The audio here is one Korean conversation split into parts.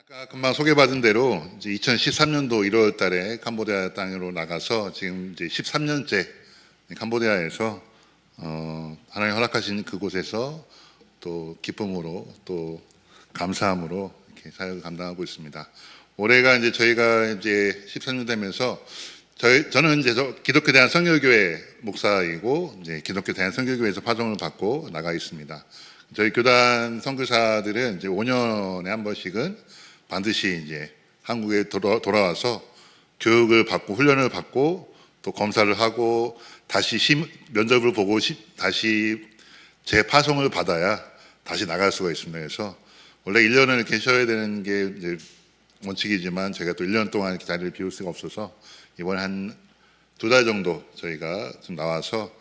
아까 금방 소개받은 대로 이제 2013년도 1월 달에 캄보디아 땅으로 나가서 지금 이제 13년째 캄보디아에서 하나님 허락하신 그곳에서 또 기쁨으로 또 감사함으로 이렇게 사역을 감당하고 있습니다. 올해가 이제 저희가 이제 13년 되면서 저는 이제 기독교 대한 선교교회 목사이고 이제 기독교 대한 선교교회에서 파송을 받고 나가 있습니다. 저희 교단 선교사들은 이제 5년에 한 번씩은 반드시 이제 한국에 돌아와서 교육을 받고 훈련을 받고 또 검사를 하고 다시 면접을 보고 다시 재파송을 받아야 다시 나갈 수가 있습니다. 그래서 원래 1년을 계셔야 되는 게 이제 원칙이지만 제가 또 1년 동안 이렇게 자리를 비울 수가 없어서 이번에 한 2달 정도 저희가 좀 나와서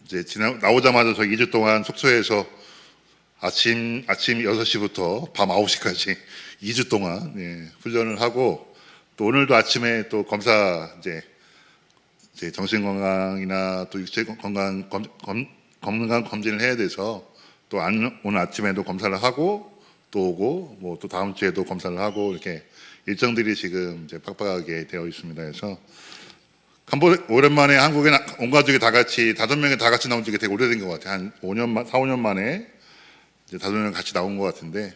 이제 나오자마자 저희 2주 동안 숙소에서 아침 6시부터 밤 9시까지 2주 동안 훈련을 하고 또 오늘도 아침에 또 검사 이제 정신 건강이나 또 육체 건강 건강 검진을 해야 돼서 또 오늘 아침에도 검사를 하고 또 오고 뭐 또 다음 주에도 검사를 하고 이렇게 일정들이 지금 이제 빡빡하게 되어 있습니다. 그래서 오랜만에 한국에 온 가족이 다 같이 5명이 다 같이 나온 지가 되게 오래된 것 같아요. 한 4-5년 만에 이제 5명 같이 나온 것 같은데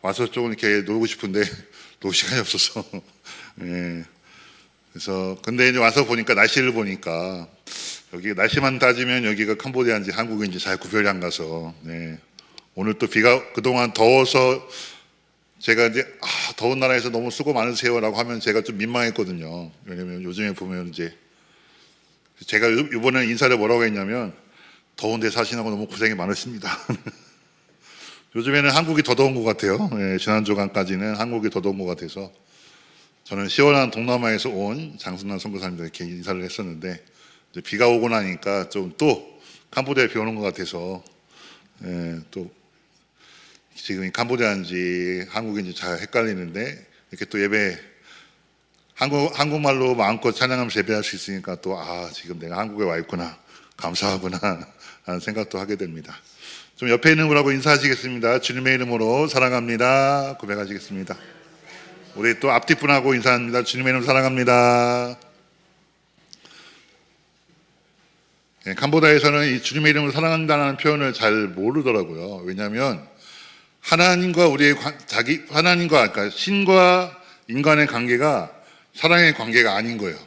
와서 조금 이렇게 놀고 싶은데 놀 시간이 없어서 그래서 근데 이제 와서 보니까 날씨를 보니까 여기 날씨만 따지면 여기가 캄보디아인지 한국인지 잘 구별이 안 가서 오늘 또 비가 그동안 더워서 제가 이제 더운 나라에서 너무 수고 많으세요라고 하면 제가 좀 민망했거든요. 왜냐면 요즘에 보면 이제 제가 이번에 인사를 뭐라고 했냐면 더운데 사시느라고 너무 고생이 많으십니다. 요즘에는 한국이 더 더운 것 같아요. 지난 주간까지는 한국이 더 더운 것 같아서 저는 시원한 동남아에서 온 장순남 선교사님들 이렇게 인사를 했었는데 이제 비가 오고 나니까 좀 또 캄보디아에 비 오는 것 같아서 또 지금 캄보디아인지 한국인지 잘 헷갈리는데 이렇게 또 예배 한국말로 마음껏 찬양하면서 예배할 수 있으니까 또 지금 내가 한국에 와 있구나 감사하구나 하는 생각도 하게 됩니다. 좀 옆에 있는 분하고 인사하시겠습니다. 주님의 이름으로 사랑합니다. 고백하시겠습니다. 우리 또 앞뒤 분하고 인사합니다. 주님의 이름 사랑합니다. 캄보디아에서는 이 주님의 이름을 사랑한다는 표현을 잘 모르더라고요. 왜냐하면 하나님과 그러니까 신과 인간의 관계가 사랑의 관계가 아닌 거예요.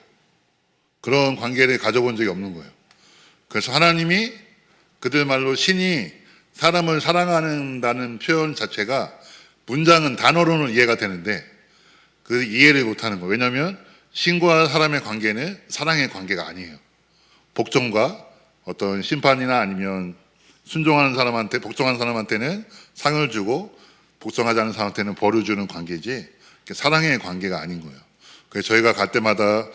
그런 관계를 가져본 적이 없는 거예요. 그래서 하나님이 그들 말로 신이 사람을 사랑한다는 표현 자체가 문장은 단어로는 이해가 되는데 그 이해를 못하는 거예요. 왜냐하면 신과 사람의 관계는 사랑의 관계가 아니에요. 복종과 어떤 심판이나 아니면 복종하는 사람한테는 상을 주고 복종하지 않는 사람한테는 벌을 주는 관계지 사랑의 관계가 아닌 거예요. 그래서 저희가 갈 때마다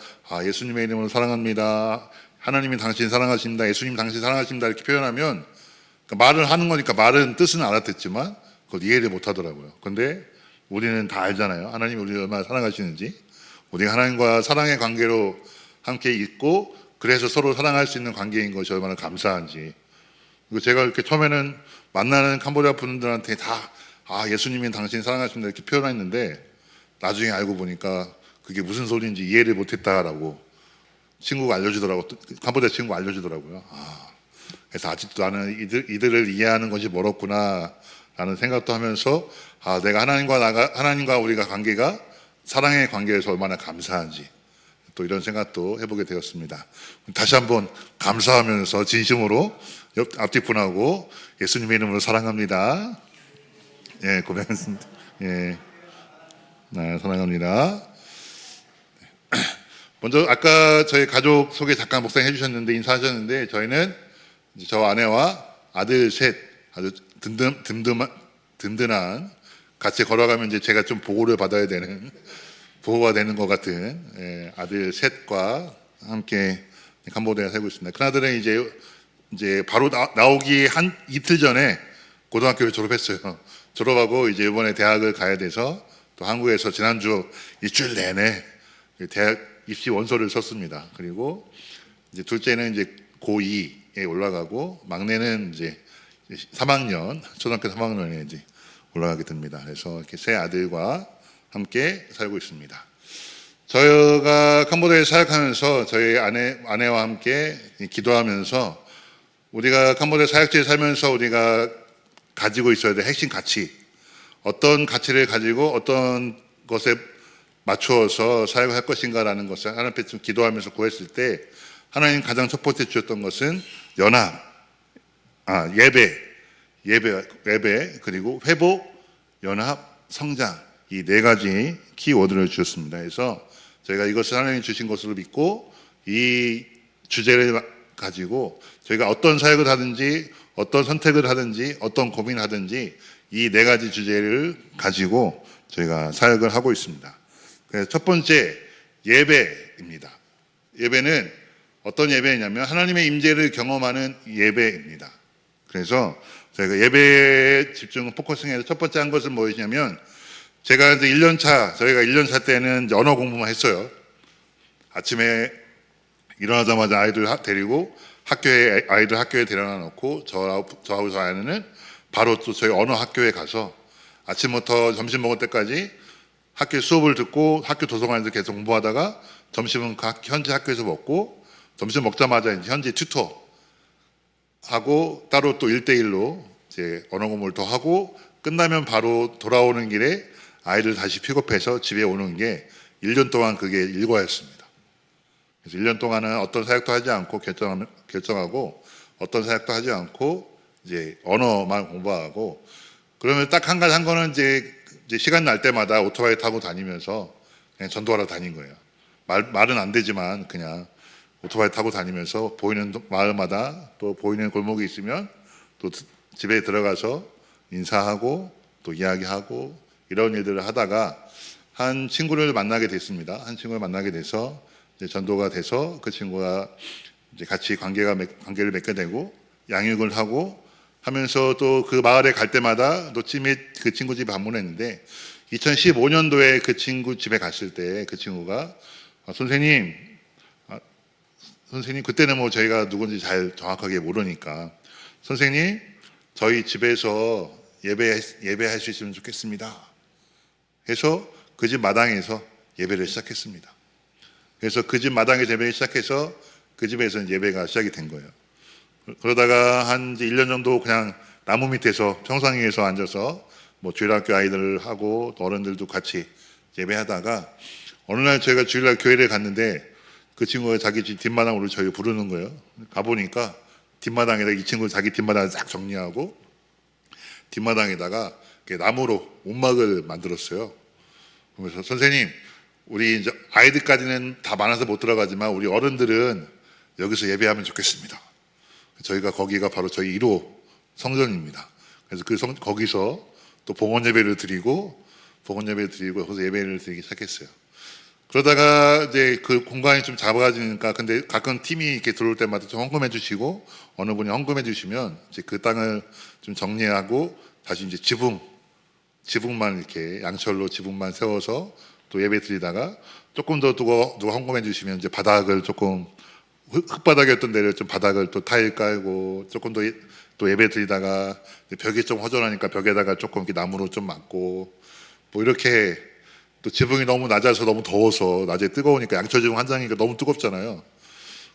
예수님의 이름으로 사랑합니다. 하나님이 당신 사랑하십니다. 예수님 당신 사랑하십니다. 이렇게 표현하면 말을 하는 거니까 말은 뜻은 알아듣지만 그걸 이해를 못 하더라고요. 근데 우리는 다 알잖아요. 하나님이 우리를 얼마나 사랑하시는지. 우리가 하나님과 사랑의 관계로 함께 있고 그래서 서로 사랑할 수 있는 관계인 것이 얼마나 감사한지. 그리고 제가 이렇게 처음에는 만나는 캄보디아 분들한테 다 예수님이 당신 사랑하십니다 이렇게 표현했는데 나중에 알고 보니까 그게 무슨 소리인지 이해를 못했다라고 친구가 알려주더라고. 캄보디아 친구가 알려주더라고요. 그래서 아직도 나는 이들을 이해하는 것이 멀었구나 라는 생각도 하면서 내가 하나님과 우리가 관계가 사랑의 관계에서 얼마나 감사한지 또 이런 생각도 해보게 되었습니다. 다시 한번 감사하면서 진심으로 앞뒤 분하고 예수님의 이름으로 사랑합니다. 고백했습니다. 사랑합니다. 먼저 아까 저희 가족 소개 잠깐 목사님 해주셨는데 인사하셨는데 저희는 저 아내와 아들 셋 아주 든든한 같이 걸어가면 이제 제가 좀 보호가 되는 것 같은 아들 셋과 함께 캄보디아에 살고 있습니다. 큰아들은 이제 바로 나오기 한 이틀 전에 고등학교를 졸업했어요. 졸업하고 이제 이번에 대학을 가야 돼서 또 한국에서 지난주 일주일 내내 대학 입시 원서를 썼습니다. 그리고 이제 둘째는 이제 고2에 올라가고 막내는 이제 3학년 초등학교 3학년에 이제 올라가게 됩니다. 그래서 이렇게 세 아들과 함께 살고 있습니다. 저희가 캄보디아에 사역하면서 저희 아내와 함께 기도하면서 우리가 캄보디아 사역지에 살면서 우리가 가지고 있어야 될 핵심 가치, 어떤 가치를 가지고 어떤 것에 맞추어서 사역을 할 것인가라는 것을 하나님 앞에 좀 기도하면서 구했을 때 하나님 가장 첫 번째 주셨던 것은 예배 그리고 회복, 연합, 성장 이 네 가지 키워드를 주셨습니다. 그래서 저희가 이것을 하나님이 주신 것으로 믿고 이 주제를 가지고 저희가 어떤 사역을 하든지 어떤 선택을 하든지 어떤 고민을 하든지 이 네 가지 주제를 가지고 저희가 사역을 하고 있습니다. 그래서 첫 번째 예배입니다. 예배는 어떤 예배냐면 하나님의 임재를 경험하는 예배입니다. 그래서 저희가 예배에 집중 포커싱해서 첫 번째 한 것은 무엇이냐면 제가 이제 저희가 1년차 때는 언어 공부만 했어요. 아침에 일어나자마자 아이들 데리고 아이들 학교에 데려다 놓고 저하고 저 아내는 바로 또 저희 언어 학교에 가서 아침부터 점심 먹을 때까지 학교 수업을 듣고 학교 도서관에서 계속 공부하다가 점심은 현지 학교에서 먹고 점심 먹자마자 이제 현지 튜터 하고 따로 또 1대1로 이제 언어 공부를 더 하고 끝나면 바로 돌아오는 길에 아이를 다시 픽업해서 집에 오는 게 1년 동안 그게 일과였습니다. 그래서 1년 동안은 어떤 사역도 하지 않고 결정하고 어떤 사역도 하지 않고 이제 언어만 공부하고 그러면 딱 한 가지 한 거는 이제 시간 날 때마다 오토바이 타고 다니면서 그냥 전도하러 다닌 거예요. 말은 안 되지만 그냥 오토바이 타고 다니면서 보이는 마을마다 또 보이는 골목이 있으면 또 집에 들어가서 인사하고 또 이야기하고 이런 일들을 하다가 한 친구를 만나게 됐습니다. 한 친구를 만나게 돼서 이제 전도가 돼서 그 친구가 이제 같이 관계를 맺게 되고 양육을 하고 하면서 또 그 마을에 갈 때마다 또 그 친구 집에 방문했는데 2015년도에 그 친구 집에 갔을 때 그 친구가 선생님 그때는 뭐 저희가 누군지 잘 정확하게 모르니까 선생님 저희 집에서 예배할 수 있으면 좋겠습니다 해서 그 집 마당에서 예배를 시작했습니다. 그래서 그 집 마당에 예배를 시작해서 그 집에서 예배가 시작이 된 거예요. 그러다가 한 이제 1년 정도 그냥 나무 밑에서 평상위에서 앉아서 뭐 주일학교 아이들하고 또 어른들도 같이 예배하다가 어느 날 저희가 주일날 교회를 갔는데 그 친구가 자기 집 뒷마당으로 저희 부르는 거예요. 가보니까 뒷마당에다 이 친구 자기 뒷마당을 싹 정리하고 뒷마당에다가 나무로 움막을 만들었어요. 그래서 선생님 우리 이제 아이들까지는 다 많아서 못 들어가지만 우리 어른들은 여기서 예배하면 좋겠습니다. 저희가 거기가 바로 저희 1호 성전입니다. 그래서 거기서 또 봉헌 예배를 드리고 거기서 예배를 드리기 시작했어요. 그러다가 이제 그 공간이 좀 작아지니까 근데 가끔 팀이 이렇게 들어올 때마다 좀 헌금해 주시고 어느 분이 헌금해 주시면 이제 그 땅을 좀 정리하고 다시 이제 지붕만 이렇게 양철로 지붕만 세워서 또 예배 드리다가 조금 더 누가 헌금해 주시면 이제 바닥을 조금 흙바닥이었던 데를 좀 바닥을 또 타일 깔고 조금 더 또 예배 드리다가 벽이 좀 허전하니까 벽에다가 조금 이렇게 나무로 좀 막고 뭐 이렇게 또 지붕이 너무 낮아서 너무 더워서 낮에 뜨거우니까 양철 지붕 한 장이니까 너무 뜨겁잖아요.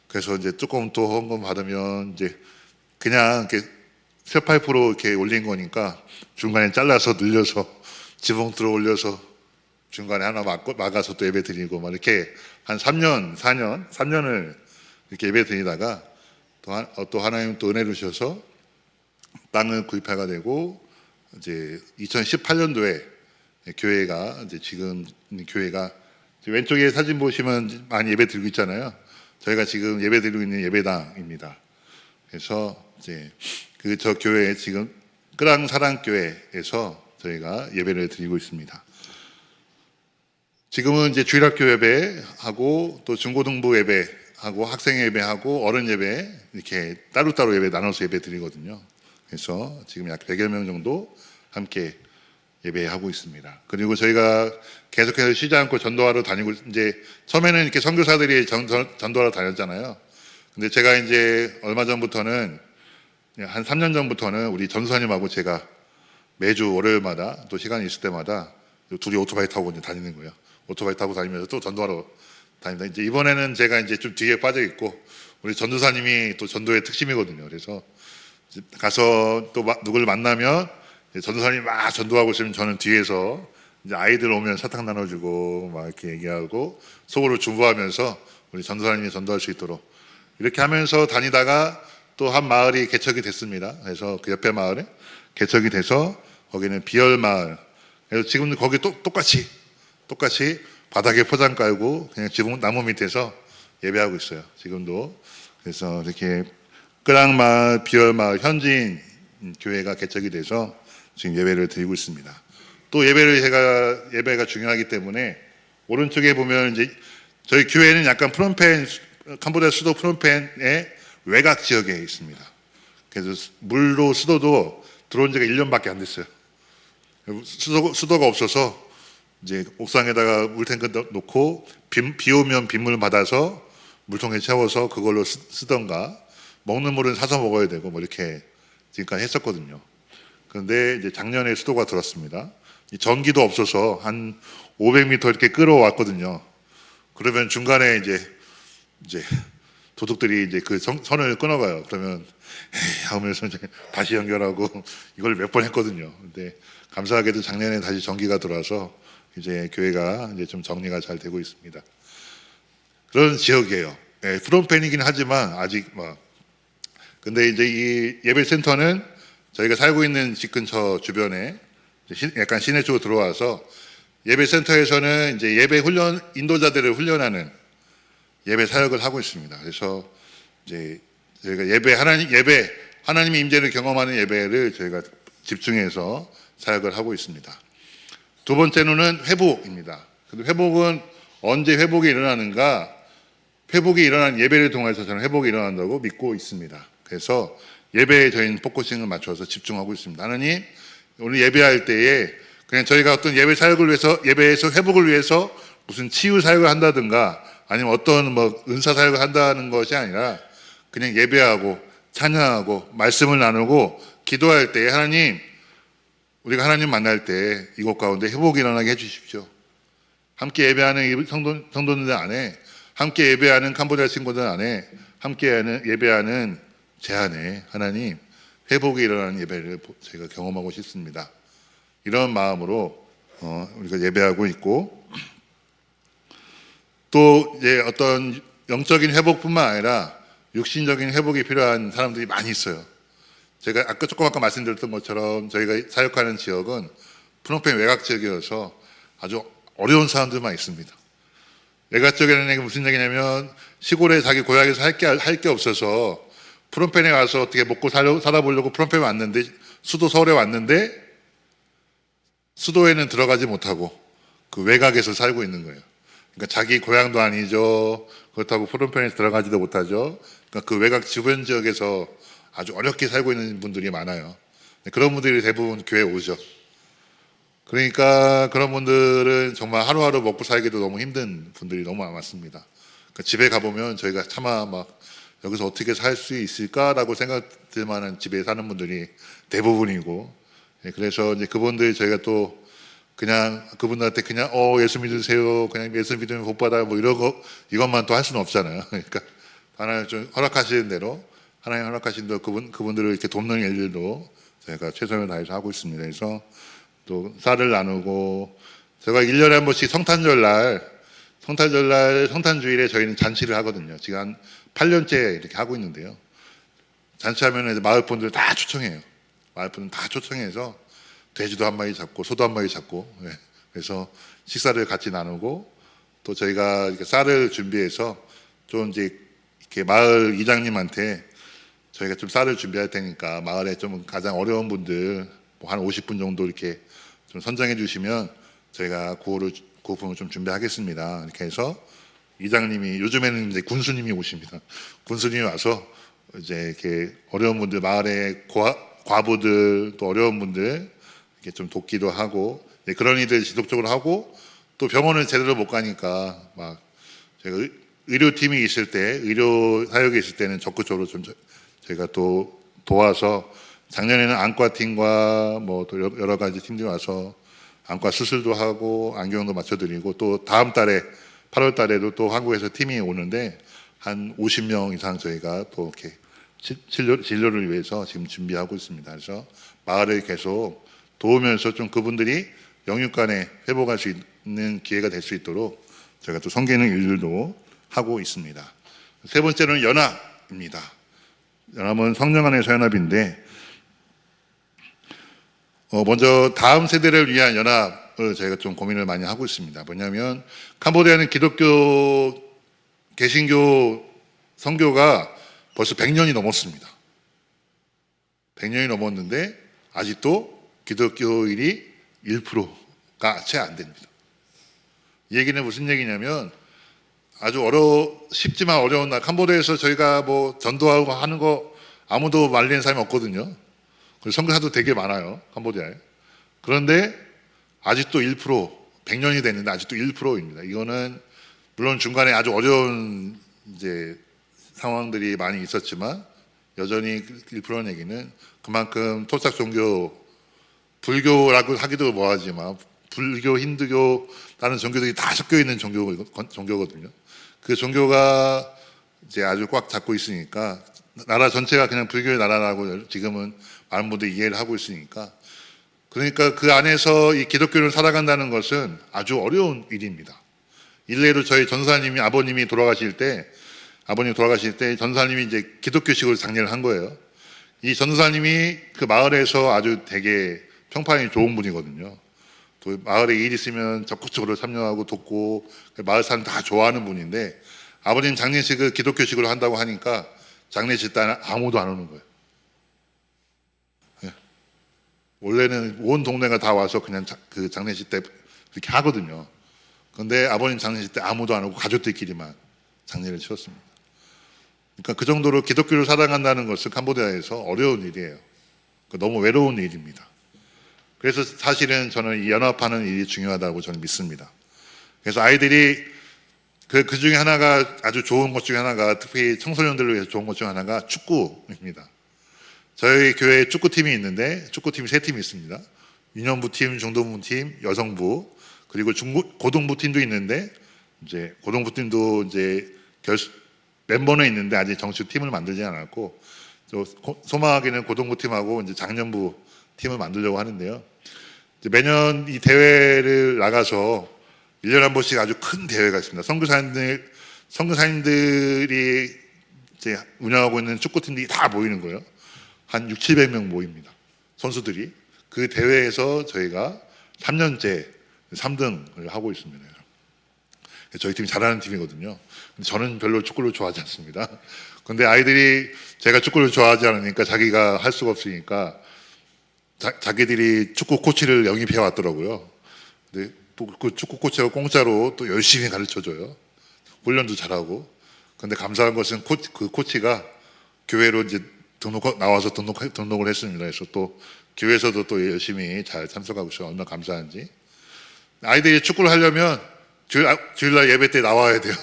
그래서 이제 조금 또 헌금 받으면 이제 그냥 이렇게 쇠파이프로 이렇게 올린 거니까 중간에 잘라서 늘려서 지붕 들어 올려서 중간에 하나 막아서 또 예배 드리고 막 이렇게 한 3년을 이렇게 예배 드리다가 또 하나님 또 은혜를 주셔서 땅을 구입하게 되고 이제 2018년도에 교회가 이제 지금 교회가 왼쪽에 사진 보시면 많이 예배 드리고 있잖아요. 저희가 지금 예배 드리고 있는 예배당입니다. 그래서 이제 저 교회 지금 끄랑 사랑교회에서 저희가 예배를 드리고 있습니다. 지금은 이제 주일학교 예배하고 또 중고등부 예배하고 학생 예배하고 어른 예배 이렇게 따로따로 예배 나눠서 예배 드리거든요. 그래서 지금 약 100여 명 정도 함께 예배하고 있습니다. 그리고 저희가 계속해서 쉬지 않고 전도하러 다니고 이제 처음에는 이렇게 선교사들이 전도하러 다녔잖아요. 근데 제가 이제 얼마 전부터는 한 3년 전부터는 우리 전도사님하고 제가 매주 월요일마다 또 시간이 있을 때마다 둘이 오토바이 타고 이제 다니는 거예요. 오토바이 타고 다니면서 또 전도하러 다닙니다. 이제 이번에는 제가 이제 좀 뒤에 빠져 있고 우리 전도사님이 또 전도의 특심이거든요. 그래서 가서 또 누구를 만나면 전도사님이 막 전도하고 있으면 저는 뒤에서 이제 아이들 오면 사탕 나눠주고 막 이렇게 얘기하고 속으로 중보하면서 우리 전도사님이 전도할 수 있도록 이렇게 하면서 다니다가 또 한 마을이 개척이 됐습니다. 그래서 그 옆에 마을에 개척이 돼서 거기는 비열 마을. 그래서 지금 거기 똑같이 바닥에 포장 깔고 그냥 지붕 나무 밑에서 예배하고 있어요. 지금도. 그래서 이렇게 끄랑마을, 비열마을 현지인 교회가 개척이 돼서 지금 예배를 드리고 있습니다. 또 예배가 중요하기 때문에 오른쪽에 보면 이제 저희 교회는 약간 프놈펜, 캄보디아 수도 프놈펜의 외곽 지역에 있습니다. 그래서 물도 수도도 들어온 지가 1년밖에 안 됐어요. 수도가 없어서 이제 옥상에다가 물탱크 놓고 비 오면 빗물 받아서 물통에 채워서 그걸로 쓰던가 먹는 물은 사서 먹어야 되고 뭐 이렇게 지금까지 했었거든요. 그런데 이제 작년에 수도가 들었습니다. 전기도 없어서 한 500m 이렇게 끌어왔거든요. 그러면 중간에 이제 도둑들이 이제 그 선을 끊어가요. 그러면 에이 하면서 이제 다시 연결하고 이걸 몇 번 했거든요. 근데 감사하게도 작년에 다시 전기가 들어와서 이제 교회가 이제 좀 정리가 잘 되고 있습니다. 그런 지역이에요. 예, 프롬펜이긴 하지만 아직 근데 이제 이 예배센터는 저희가 살고 있는 집 근처 주변에 약간 시내 쪽으로 들어와서 예배센터에서는 이제 예배 훈련 인도자들을 훈련하는 예배 사역을 하고 있습니다. 그래서 이제 저희가 하나님의 임재를 경험하는 예배를 저희가 집중해서 사역을 하고 있습니다. 두 번째로는 회복입니다. 근데 회복은 언제 회복이 일어나는가? 회복이 일어난 예배를 통해서 저는 회복이 일어난다고 믿고 있습니다. 그래서 예배에 저희는 포커싱을 맞춰서 집중하고 있습니다. 하나님, 오늘 예배할 때에 그냥 저희가 어떤 예배 사역을 위해서, 예배에서 회복을 위해서 무슨 치유 사역을 한다든가 아니면 어떤 은사 사역을 한다는 것이 아니라 그냥 예배하고 찬양하고 말씀을 나누고 기도할 때에 하나님, 우리가 하나님 만날 때 이곳 가운데 회복이 일어나게 해주십시오. 함께 예배하는 성도들 안에, 함께 예배하는 캄보디아 친구들 안에, 함께 예배하는 제 안에 하나님 회복이 일어나는 예배를 저희가 경험하고 싶습니다. 이런 마음으로 우리가 예배하고 있고 또 이제 어떤 영적인 회복뿐만 아니라 육신적인 회복이 필요한 사람들이 많이 있어요. 제가 아까 말씀드렸던 것처럼 저희가 사역하는 지역은 프놈펜 외곽 지역이어서 아주 어려운 사람들만 있습니다. 외곽 지역이라는 게 무슨 얘기냐면 시골에 자기 고향에서 할 게 없어서 프놈펜에 가서 어떻게 먹고 살아보려고 프놈펜에 왔는데 수도 서울에 왔는데 수도에는 들어가지 못하고 그 외곽에서 살고 있는 거예요. 그러니까 자기 고향도 아니죠. 그렇다고 프놈펜에 들어가지도 못하죠. 그러니까 그 외곽 주변 지역에서 아주 어렵게 살고 있는 분들이 많아요. 그런 분들이 대부분 교회에 오죠. 그러니까 그런 분들은 정말 하루하루 먹고 살기도 너무 힘든 분들이 너무 많습니다. 그러니까 집에 가보면 저희가 차마 여기서 어떻게 살 수 있을까라고 생각될 만한 집에 사는 분들이 대부분이고, 그래서 이제 그분들 저희가 또 그냥 그분들한테 그냥 예수 믿으세요, 그냥 예수 믿으면 복 받아요, 이것만 또 할 수는 없잖아요. 그러니까 하나님 좀 허락하시는 대로, 하나님 허락하신 대로 그분들을 이렇게 돕는 일들도 저희가 최선을 다해서 하고 있습니다. 그래서 또 쌀을 나누고, 제가 1년에 한 번씩 성탄주일에 저희는 잔치를 하거든요. 지금 한 8년째 이렇게 하고 있는데요. 잔치하면 마을 분들 다 초청해요. 마을 분들 다 초청해서 돼지도 한 마리 잡고 소도 한 마리 잡고, 그래서 식사를 같이 나누고, 또 저희가 이렇게 쌀을 준비해서 좀 이제 이렇게 마을 이장님한테 저희가 좀 쌀을 준비할 테니까 마을에 좀 가장 어려운 분들 한 50분 정도 이렇게 좀 선정해 주시면 저희가 구호품을 좀 준비하겠습니다. 이렇게 해서 이장님이, 요즘에는 이제 군수님이 오십니다. 군수님이 와서 이제 이렇게 어려운 분들, 마을의 과부들, 또 어려운 분들 이렇게 좀 돕기도 하고, 그런 일들 지속적으로 하고, 또 병원을 제대로 못 가니까 제가 의료팀이 있을 때, 의료 사역에 있을 때는 적극적으로 좀 저희가 또 도와서, 작년에는 안과팀과 또 여러 가지 팀들이 와서 안과 수술도 하고 안경도 맞춰드리고 또 다음 달에 8월 달에도 또 한국에서 팀이 오는데 한 50명 이상 저희가 또 이렇게 진료를 위해서 지금 준비하고 있습니다. 그래서 마을을 계속 도우면서 좀 그분들이 영육간에 회복할 수 있는 기회가 될 수 있도록 저희가 또 섬기는 일들도 하고 있습니다. 세 번째는 연합입니다. 연합은 성령 안에서 연합인데 먼저 다음 세대를 위한 연합을 저희가 좀 고민을 많이 하고 있습니다. 뭐냐면 캄보디아는 기독교 개신교 선교가 벌써 100년이 넘었습니다. 100년이 넘었는데 아직도 기독교인이 1%가 채 안 됩니다. 이 얘기는 무슨 얘기냐면 아주 쉽지만 어려운 날 캄보디아에서 저희가 뭐 전도하고 하는 거 아무도 말리는 사람이 없거든요. 선교사도 되게 많아요, 캄보디아에. 그런데 아직도 1%, 100년이 됐는데 아직도 1%입니다. 이거는 물론 중간에 아주 어려운 이제 상황들이 많이 있었지만 여전히 1%는 얘기는 그만큼 토착 종교, 불교라고 하기도 뭐하지만 불교, 힌두교 다른 종교들이 다 섞여 있는 종교거든요. 그 종교가 이제 아주 꽉 잡고 있으니까 나라 전체가 그냥 불교의 나라라고 지금은 많은 분들이 이해를 하고 있으니까 그러니까 그 안에서 이 기독교를 살아간다는 것은 아주 어려운 일입니다. 일례로 저희 전사님이 아버님이 돌아가실 때 전사님이 이제 기독교식으로 장례를 한 거예요. 이 전사님이 그 마을에서 아주 되게 평판이 좋은 분이거든요. 또 마을에 일 있으면 적극적으로 참여하고 돕고 마을 사람 다 좋아하는 분인데 아버님 장례식을 기독교식으로 한다고 하니까 장례식 때 아무도 안 오는 거예요. 네. 원래는 온 동네가 다 와서 그냥 그 장례식 때 그렇게 하거든요. 그런데 아버님 장례식 때 아무도 안 오고 가족들끼리만 장례를 치렀습니다. 그러니까 그 정도로 기독교를 사랑한다는 것은 캄보디아에서 어려운 일이에요. 너무 외로운 일입니다. 그래서 사실은 저는 이 연합하는 일이 중요하다고 저는 믿습니다. 그래서 아이들이 그 중에 하나가 아주 좋은 것 중에 하나가 특히 청소년들을 위해서 좋은 것 중에 하나가 축구입니다. 저희 교회에 축구팀이 있는데 축구팀이 3팀이 있습니다. 유년부팀, 중등부팀, 여성부 그리고 고등부팀도 있는데 이제 고등부팀도 이제 멤버는 있는데 아직 정식 팀을 만들지 않았고 소망하기는 고등부팀하고 이제 작년부 팀을 만들려고 하는데요. 매년 이 대회를 나가서 1년에 한 번씩 아주 큰 대회가 있습니다. 선교사님들이 이제 운영하고 있는 축구팀들이 다 모이는 거예요. 한 600~700명 모입니다. 선수들이. 그 대회에서 저희가 3년째 3등을 하고 있습니다. 저희 팀이 잘하는 팀이거든요. 저는 별로 축구를 좋아하지 않습니다. 근데 아이들이 제가 축구를 좋아하지 않으니까 자기가 할 수가 없으니까 자기들이 축구 코치를 영입해 왔더라고요. 근데 또 그 축구 코치가 공짜로 또 열심히 가르쳐줘요. 훈련도 잘하고. 근데 감사한 것은 그 코치가 교회로 이제 나와서 등록을 했습니다. 그래서 또 교회에서도 또 열심히 잘 참석하고 있어요. 얼마나 감사한지. 아이들이 축구를 하려면 주일날 예배 때 나와야 돼요.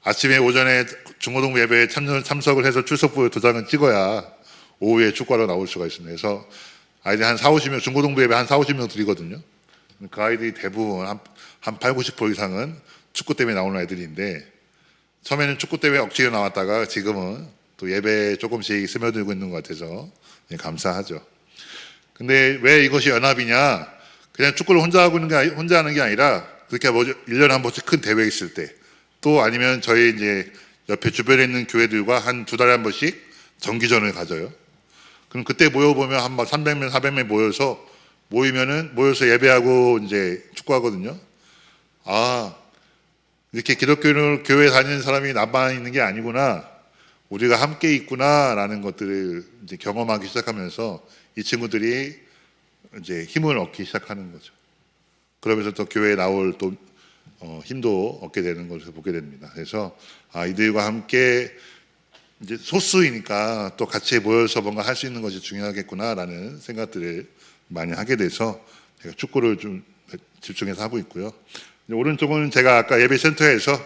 아침에 오전에 중고등부 예배에 참석을 해서 출석부 도장을 찍어야 오후에 축구하러 나올 수가 있습니다. 그래서 아이들이 한 40~50명, 중고등부 예배 한 40~50명 드리거든요. 그 아이들이 대부분 한 80~90% 이상은 축구 때문에 나오는 아이들인데 처음에는 축구 때문에 억지로 나왔다가 지금은 또 예배에 조금씩 스며들고 있는 것 같아서 감사하죠. 근데 왜 이것이 연합이냐? 그냥 축구를 혼자 하는 게 아니라 그렇게 1년에 한 번씩 큰 대회 있을 때 또 아니면 저희 이제 옆에 주변에 있는 교회들과 한 2달에 한 번씩 정기전을 가져요. 그럼 그때 모여보면 한 300명, 400명 모여서 예배하고 이제 축구하거든요. 아, 이렇게 교회 다니는 사람이 나만 있는 게 아니구나. 우리가 함께 있구나라는 것들을 이제 경험하기 시작하면서 이 친구들이 이제 힘을 얻기 시작하는 거죠. 그러면서 또 교회에 나올 또 힘도 얻게 되는 것을 보게 됩니다. 그래서 이들과 함께 이제 소수이니까 또 같이 모여서 뭔가 할 수 있는 것이 중요하겠구나라는 생각들을 많이 하게 돼서 제가 축구를 좀 집중해서 하고 있고요. 오른쪽은 제가 아까 예배 센터에서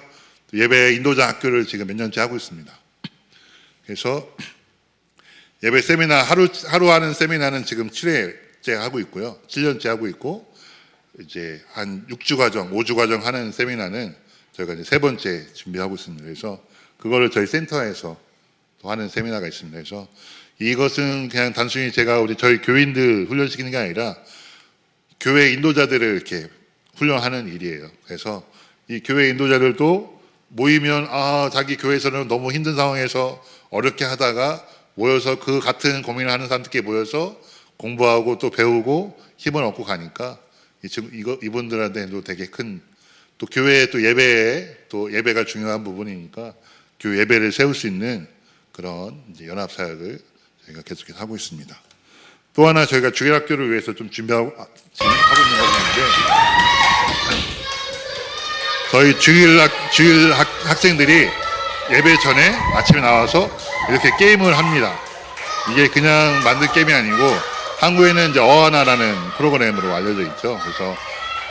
예배 인도자 학교를 지금 몇 년째 하고 있습니다. 그래서 예배 세미나 하루 하는 세미나는 지금 7회째 하고 있고요. 7년째 하고 있고 이제 한 6주 과정, 5주 과정 하는 세미나는 저희가 이제 세 번째 준비하고 있습니다. 그래서 그거를 저희 센터에서 또 하는 세미나가 있습니다. 그래서 이것은 그냥 단순히 제가 저희 교인들 훈련시키는 게 아니라 교회 인도자들을 이렇게 훈련하는 일이에요. 그래서 이 교회 인도자들도 모이면 자기 교회에서는 너무 힘든 상황에서 어렵게 하다가 모여서 그 같은 고민을 하는 사람들끼리 모여서 공부하고 또 배우고 힘을 얻고 가니까 이분들한테도 되게 큰 또 교회의 또 예배가 중요한 부분이니까 교회 예배를 세울 수 있는 그런 이제 연합 사역을 저희가 계속해서 하고 있습니다. 또 하나 저희가 주일학교를 위해서 좀 준비하고 지금 하고 있는 것이 있는데, 저희 학생들이 예배 전에 아침에 나와서 이렇게 게임을 합니다. 이게 그냥 만든 게임이 아니고 한국에는 이제 어하나라는 프로그램으로 알려져 있죠. 그래서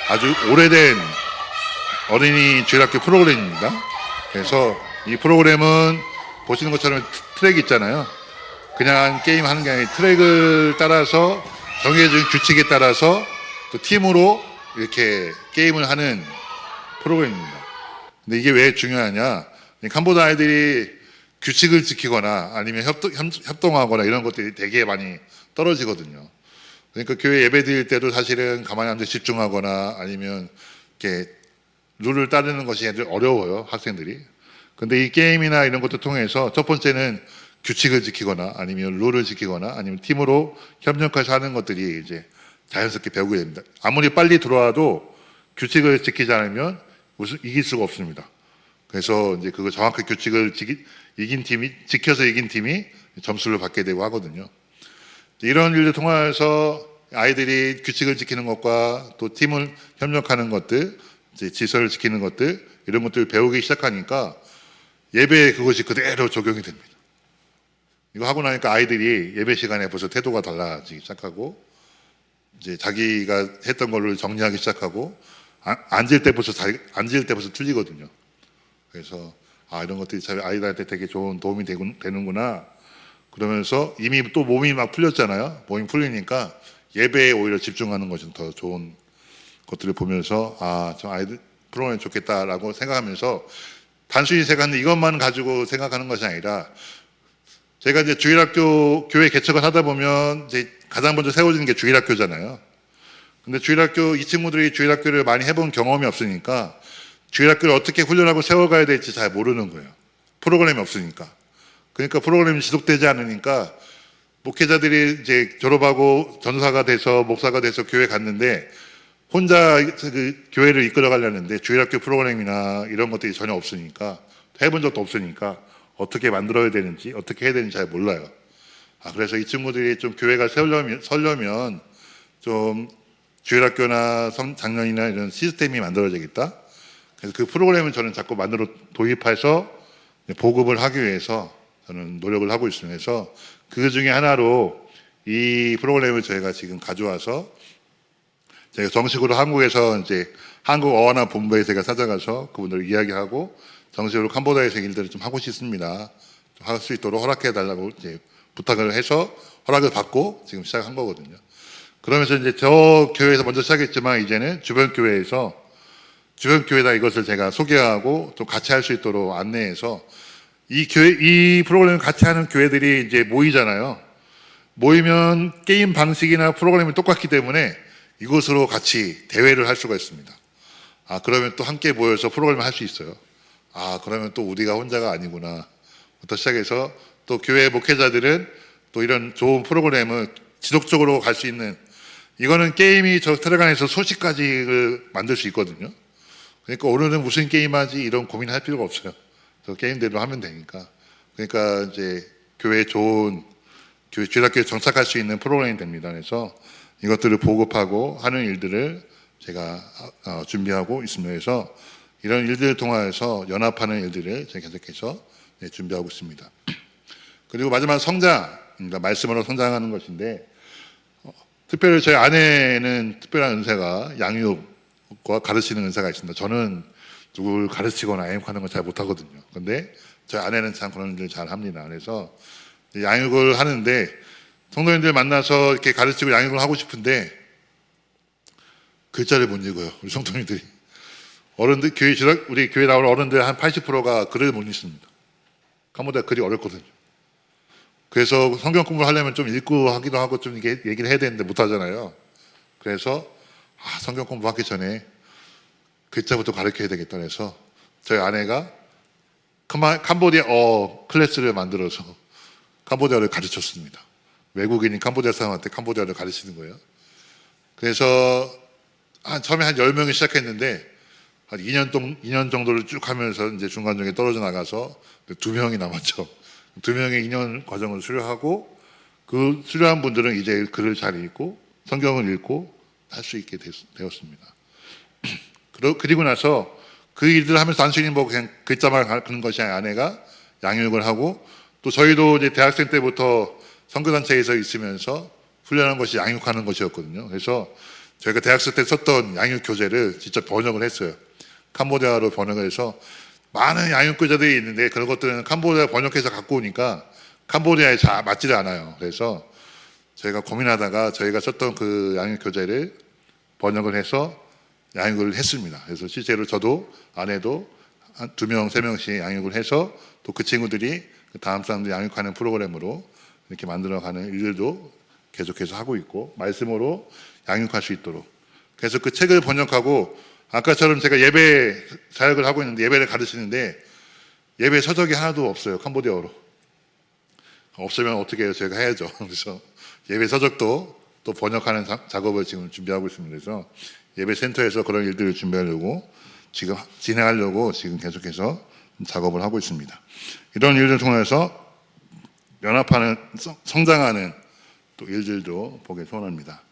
아주 오래된 어린이 주일학교 프로그램입니다. 그래서 이 프로그램은 보시는 것처럼 트랙이 있잖아요. 그냥 게임하는 게 아니라 트랙을 따라서 정해진 규칙에 따라서 또 팀으로 이렇게 게임을 하는 프로그램입니다. 근데 이게 왜 중요하냐? 캄보디아 아이들이 규칙을 지키거나 아니면 협동하거나 이런 것들이 되게 많이 떨어지거든요. 그러니까 교회 예배 드릴 때도 사실은 가만히 앉아 집중하거나 아니면 이렇게 룰을 따르는 것이 어려워요, 학생들이. 근데 이 게임이나 이런 것도 통해서 첫 번째는 규칙을 지키거나 아니면 룰을 지키거나 아니면 팀으로 협력해서 하는 것들이 이제 자연스럽게 배우게 됩니다. 아무리 빨리 들어와도 규칙을 지키지 않으면 이길 수가 없습니다. 그래서 이제 그거 정확히 규칙을 지켜서 이긴 팀이 점수를 받게 되고 하거든요. 이런 일을 통해서 아이들이 규칙을 지키는 것과 또 팀을 협력하는 것들, 이제 질서를 지키는 것들, 이런 것들을 배우기 시작하니까 예배에 그것이 그대로 적용이 됩니다. 이거 하고 나니까 아이들이 예배 시간에 벌써 태도가 달라지기 시작하고, 이제 자기가 했던 거를 정리하기 시작하고, 앉을 때 벌써 틀리거든요. 그래서 이런 것들이 참 아이들한테 되게 좋은 도움이 되는구나. 그러면서 이미 또 몸이 막 풀렸잖아요. 몸이 풀리니까 예배에 오히려 집중하는 것이 더 좋은 것들을 보면서 저 아이들 프로그램 좋겠다라고 생각하면서 단순히 제가 이것만 가지고 생각하는 것이 아니라 제가 이제 주일학교 교회 개척을 하다 보면 이제 가장 먼저 세워지는 게 주일학교잖아요. 근데 이 친구들이 주일학교를 많이 해본 경험이 없으니까 주일학교를 어떻게 훈련하고 세워가야 될지 잘 모르는 거예요. 프로그램이 없으니까. 그러니까 프로그램이 지속되지 않으니까 목회자들이 이제 졸업하고 전사가 돼서 목사가 돼서 교회 갔는데 혼자 그 교회를 이끌어 가려는데 주일학교 프로그램이나 이런 것들이 전혀 없으니까 해본 적도 없으니까 어떻게 만들어야 되는지 어떻게 해야 되는지 잘 몰라요. 그래서 이 친구들이 좀 교회가 서려면 좀 주일학교나 장년이나 이런 시스템이 만들어지겠다. 그래서 그 프로그램을 저는 자꾸 도입해서 보급을 하기 위해서 저는 노력을 하고 있습니다. 그래서 그 중에 하나로 이 프로그램을 저희가 지금 가져와서 제가 정식으로 한국에서 이제 한국 어원화 본부에 제가 찾아가서 그분들 이야기하고 정식으로 캄보디아에서 일들을 좀 하고 싶습니다. 할 수 있도록 허락해 달라고 이제 부탁을 해서 허락을 받고 지금 시작한 거거든요. 그러면서 이제 저 교회에서 먼저 시작했지만 이제는 주변 교회다 이것을 제가 소개하고 또 같이 할 수 있도록 안내해서 이 프로그램을 같이 하는 교회들이 이제 모이잖아요. 모이면 게임 방식이나 프로그램이 똑같기 때문에 이것으로 같이 대회를 할 수가 있습니다. 그러면 또 함께 모여서 프로그램을 할 수 있어요. 그러면 또 우리가 혼자가 아니구나. 부터 시작해서 또 교회 목회자들은 또 이런 좋은 프로그램을 지속적으로 갈 수 있는 이거는 게임이 저 트랙 안에서 소식까지를 만들 수 있거든요. 그러니까 오늘은 무슨 게임 하지 이런 고민할 필요가 없어요. 저 게임대로 하면 되니까. 그러니까 이제 교회 주일학교에 정착할 수 있는 프로그램이 됩니다. 그래서 이것들을 보급하고 하는 일들을 제가 준비하고 있습니다. 그래서 이런 일들을 통해서 연합하는 일들을 제가 계속해서 준비하고 있습니다. 그리고 마지막 성장입니다. 말씀으로 성장하는 것인데 특별히 저희 아내는 특별한 은사가 양육과 가르치는 은사가 있습니다. 저는 누굴 가르치거나 양육하는 걸 잘 못하거든요. 근데 저희 아내는 참 그런 일을 잘 합니다. 그래서 양육을 하는데 성도님들 만나서 이렇게 가르치고 양육을 하고 싶은데 글자를 못 읽어요. 우리 성도님들이. 어른들, 우리 교회 나오는 어른들 한 80%가 글을 못 읽습니다. 캄보디아 글이 어렵거든요. 그래서 성경 공부를 하려면 좀 읽고 하기도 하고 좀 이게 얘기를 해야 되는데 못 하잖아요. 그래서 성경 공부하기 전에 글자부터 가르쳐야 되겠다 해서 저희 아내가 캄보디아 클래스를 만들어서 캄보디아를 가르쳤습니다. 외국인이 캄보디아 사람한테 캄보디아를 가르치는 거예요. 그래서 처음에 한 10명이 시작했는데 한 2년 정도를 쭉 하면서 이제 중간중에 떨어져 나가서 2명이 남았죠. 2명의 2년 과정을 수료하고 그 수료한 분들은 이제 글을 잘 읽고 성경을 읽고 할 수 있게 되었습니다. 그리고 나서 그 일들을 하면서 단순히 뭐 그냥 글자만 가르치는 것이 아니라 아내가 양육을 하고 또 저희도 이제 대학생 때부터 선교단체에서 있으면서 훈련한 것이 양육하는 것이었거든요. 그래서 저희가 대학생 때 썼던 양육 교재를 직접 번역을 했어요. 캄보디아로 번역을 해서 많은 양육 교재들이 있는데 그런 것들은 캄보디아 번역해서 갖고 오니까 캄보디아에 잘 맞지를 않아요. 그래서 저희가 고민하다가 저희가 썼던 그 양육 교재를 번역을 해서 양육을 했습니다. 그래서 실제로 저도 아내도 한 2명, 3명씩 양육을 해서 또 그 친구들이 다음 사람들 양육하는 프로그램으로 이렇게 만들어가는 일들도 계속해서 하고 있고 말씀으로 양육할 수 있도록. 그래서 그 책을 번역하고 아까처럼 제가 예배 사역을 하고 있는데 예배를 가르치는데 예배 서적이 하나도 없어요. 캄보디아어로. 없으면 어떻게 해요? 제가 해야죠. 그래서 예배 서적도 또 번역하는 작업을 지금 준비하고 있습니다. 그래서 예배 센터에서 그런 일들을 준비하려고 지금 진행하려고 지금 계속해서 작업을 하고 있습니다. 이런 일을 통해서 연합하는 성장하는 또 일들도 보기 소원합니다.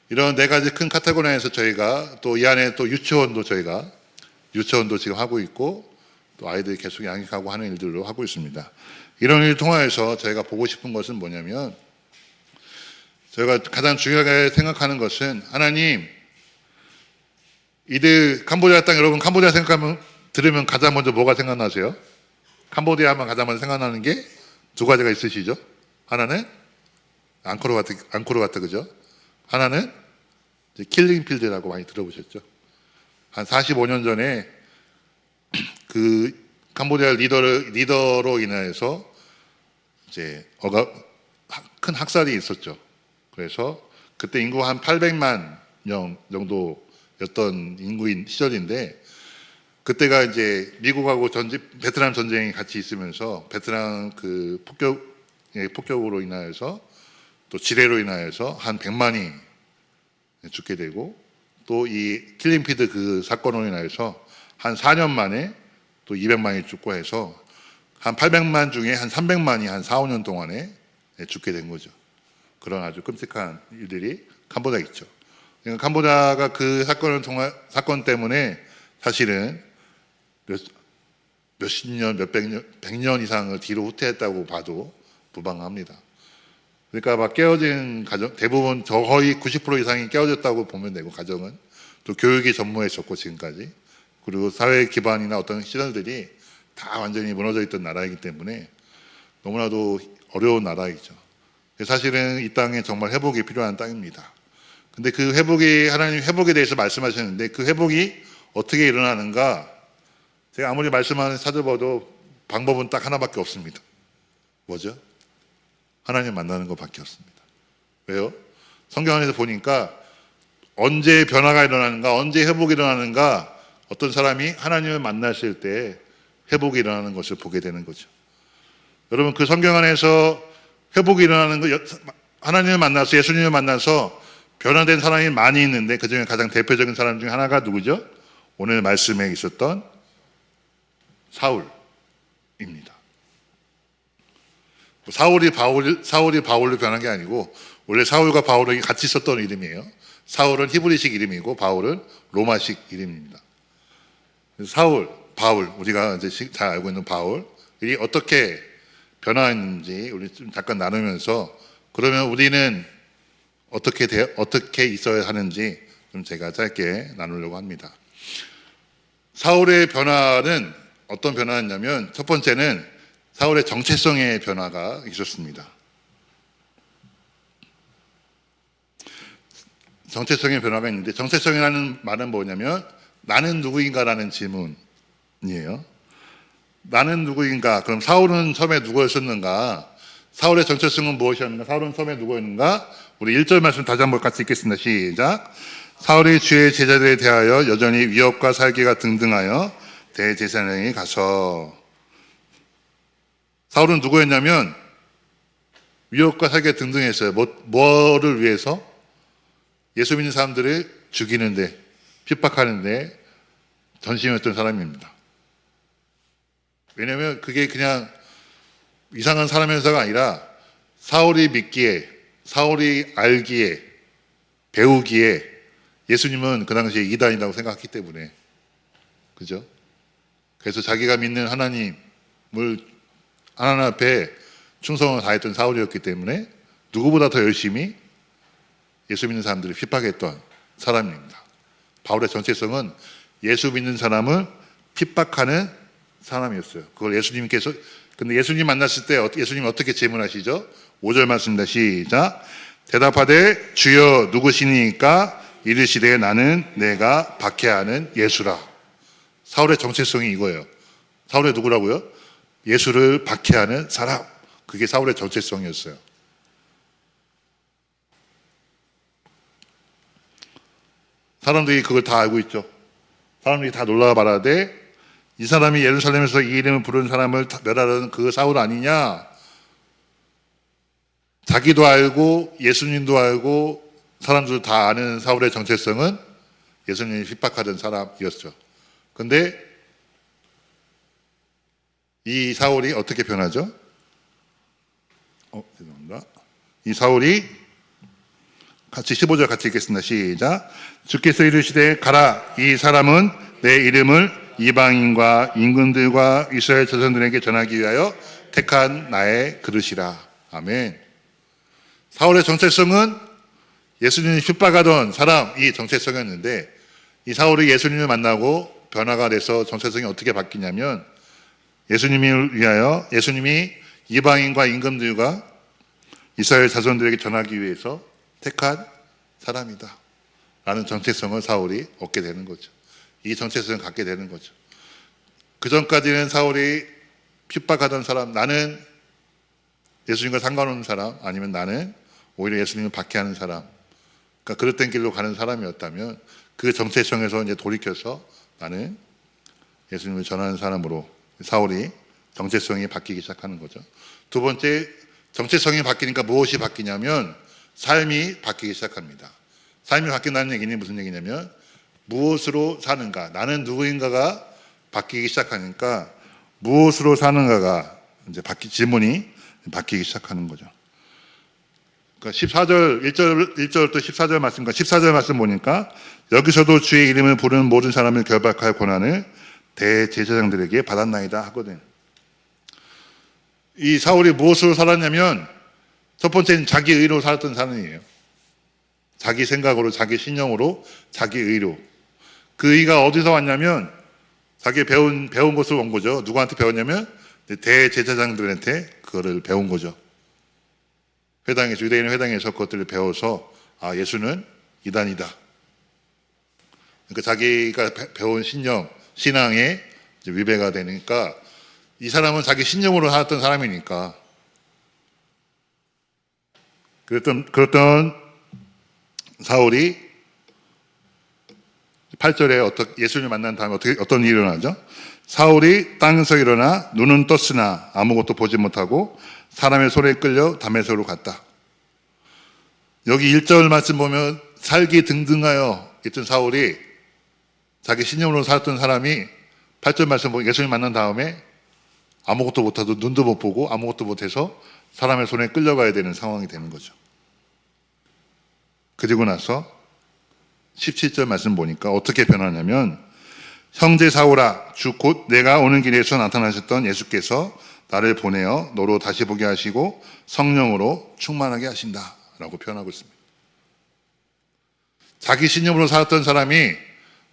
이런 4가지 큰 카테고리에서 저희가 또 이 안에 또 유치원도 지금 하고 있고 또 아이들이 계속 양육하고 하는 일들로 하고 있습니다. 이런 일을 통해서 저희가 보고 싶은 것은 뭐냐면 저희가 가장 중요하게 생각하는 것은 하나님 이들 캄보디아 땅 여러분 캄보디아 생각하면 들으면 가장 먼저 뭐가 생각나세요? 캄보디아 하면 가장 먼저 생각나는 게 2가지가 있으시죠? 하나는 앙코르와트 그죠? 하나는 킬링필드라고 많이 들어보셨죠? 한 45년 전에 그 캄보디아 리더로 인해서 이제 큰 학살이 있었죠. 그래서 그때 인구 한 800만 명 정도였던 인구인 시절인데 그때가 이제 미국하고 베트남 전쟁이 같이 있으면서 베트남 그 폭격으로 인하여서 또 지뢰로 인하여서 한 100만이 죽게 되고 또 이 킬링피드 그 사건으로 인하여서 한 4년 만에 또 200만이 죽고 해서 한 800만 중에 한 300만이 한 4, 5년 동안에 죽게 된 거죠. 그런 아주 끔찍한 일들이 캄보디아에 있죠. 그러니까 캄보디아가 그 사건 때문에 사실은 몇십 년, 몇백 년, 100년 이상을 뒤로 후퇴했다고 봐도 무방합니다. 그러니까 막 깨어진 가정, 대부분 거의 90% 이상이 깨어졌다고 보면 되고, 가정은. 또 교육이 전무했었고, 지금까지. 그리고 사회 기반이나 어떤 시설들이 다 완전히 무너져 있던 나라이기 때문에 너무나도 어려운 나라이죠. 사실은 이 땅에 정말 회복이 필요한 땅입니다. 근데 그 하나님 회복에 대해서 말씀하셨는데 그 회복이 어떻게 일어나는가? 제가 아무리 말씀하는 찾아봐도 방법은 딱 하나밖에 없습니다. 뭐죠? 하나님 만나는 것밖에 없습니다. 왜요? 성경 안에서 보니까 언제 변화가 일어나는가, 언제 회복이 일어나는가, 어떤 사람이 하나님을 만났을 때 회복이 일어나는 것을 보게 되는 거죠. 여러분 그 성경 안에서 회복이 일어나는 거, 하나님을 만나서 예수님을 만나서 변화된 사람이 많이 있는데 그 중에 가장 대표적인 사람 중에 하나가 누구죠? 오늘 말씀에 있었던 사울입니다. 사울이 바울로 변한 게 아니고 원래 사울과 바울이 같이 썼던 이름이에요. 사울은 히브리식 이름이고 바울은 로마식 이름입니다. 바울 우리가 이제 잘 알고 있는 바울이 어떻게 변화했는지 우리 좀 잠깐 나누면서 그러면 우리는 어떻게 있어야 하는지 좀 제가 짧게 나누려고 합니다. 사울의 변화는 어떤 변화였냐면 첫 번째는 사울의 정체성의 변화가 있었습니다. 정체성의 변화가 있는데, 정체성이라는 말은 뭐냐면 나는 누구인가라는 질문이에요. 나는 누구인가? 그럼 사울은 처음에 누구였었는가? 사울의 정체성은 무엇이었는가? 사울은 처음에 누구였는가? 우리 1절 말씀 다시 한번 같이 읽겠습니다. 시작. 사울이 주의 제자들에 대하여 여전히 위협과 살기가 등등하여 대제사장에 가서. 사울은 누구였냐면 위협과 살기가 등등했어요. 뭐를 위해서? 예수 믿는 사람들을 죽이는데, 핍박하는데 전심이었던 사람입니다. 왜냐하면 그게 그냥 이상한 사람이어서가 아니라 사울이 믿기에, 사울이 알기에, 배우기에 예수님은 그 당시에 이단이라고 생각했기 때문에, 그죠? 그래서 자기가 믿는 하나님 앞에 충성을 다했던 사울이었기 때문에 누구보다 더 열심히 예수 믿는 사람들을 핍박했던 사람입니다. 바울의 정체성은 예수 믿는 사람을 핍박하는 사람이었어요. 그걸 예수님께서, 근데 예수님 만났을 때 예수님 어떻게 질문하시죠? 5절 말씀입니다. 시작. 대답하되 주여 누구시니까? 이르시되 나는 내가 박해하는 예수라. 사울의 정체성이 이거예요. 사울의 누구라고요? 예수를 박해하는 사람. 그게 사울의 정체성이었어요. 사람들이 그걸 다 알고 있죠. 사람들이 다 놀라워 말하되 이 사람이 예루살렘에서 이 이름을 부르는 사람을 멸하려는 그 사울 아니냐? 자기도 알고 예수님도 알고 사람들 다 아는 사울의 정체성은 예수님이 핍박하던 사람이었죠. 근데 이 사울이 어떻게 변하죠? 죄송합니다. 이 사울이 같이 15절 같이 읽겠습니다. 시작. 주께서 이르시되 가라. 이 사람은 내 이름을 이방인과 임금들과 이스라엘 자손들에게 전하기 위하여 택한 나의 그릇이라. 아멘. 사울의 정체성은 예수님이 핍박하던 사람이 정체성이었는데, 이 사울이 예수님을 만나고 변화가 돼서 정체성이 어떻게 바뀌냐면, 예수님을 위하여, 예수님이 이방인과 임금들과 이스라엘 자손들에게 전하기 위해서 택한 사람이다 라는 정체성을 사울이 얻게 되는 거죠. 이 정체성을 갖게 되는 거죠. 그 전까지는 사울이 핍박하던 사람, 나는 예수님과 상관없는 사람, 아니면 나는 오히려 예수님을 박해하는 사람, 그러니까 그릇된 길로 가는 사람이었다면, 그 정체성에서 이제 돌이켜서 나는 예수님을 전하는 사람으로 사울이 정체성이 바뀌기 시작하는 거죠. 두 번째, 정체성이 바뀌니까 무엇이 바뀌냐면 삶이 바뀌기 시작합니다. 삶이 바뀐다는 얘기는 무슨 얘기냐면 무엇으로 사는가, 나는 누구인가가 바뀌기 시작하니까 무엇으로 사는가가 이제 질문이 바뀌기 시작하는 거죠. 그러니까 14절, 1절부터 14절 말씀과 14절 말씀 보니까 여기서도 주의 이름을 부르는 모든 사람을 결박할 권한을 대제사장들에게 받았나이다 하거든. 이 사울이 무엇으로 살았냐면 첫 번째는 자기 의로 살았던 사람이에요. 자기 생각으로, 자기 신념으로, 자기 의로. 그 의가 어디서 왔냐면 자기 배운 것을 온 거죠. 누구한테 배웠냐면 대제사장들한테 그거를 배운 거죠. 회당에서, 유대인 회당에서 그것들을 배워서 예수는 이단이다. 그러니까 자기가 배운 신념, 신앙에 위배가 되니까, 이 사람은 자기 신념으로 살았던 사람이니까. 그랬던 사울이 8절에 예수님을 만난 다음에 어떤 일이 일어나죠? 사울이 땅에서 일어나 눈은 떴으나 아무것도 보지 못하고 사람의 손에 끌려 다메섹으로 갔다. 여기 1절 말씀 보면 살기 등등하여 있던 사울이, 자기 신념으로 살았던 사람이 8절 말씀 보면 예수님 만난 다음에 아무것도 못하고 눈도 못 보고 아무것도 못해서 사람의 손에 끌려가야 되는 상황이 되는 거죠. 그리고 나서 17절 말씀 보니까 어떻게 변하냐면, 형제 사울아, 주 곧 내가 오는 길에서 나타나셨던 예수께서 나를 보내어 너로 다시 보게 하시고 성령으로 충만하게 하신다 라고 표현하고 있습니다. 자기 신념으로 살았던 사람이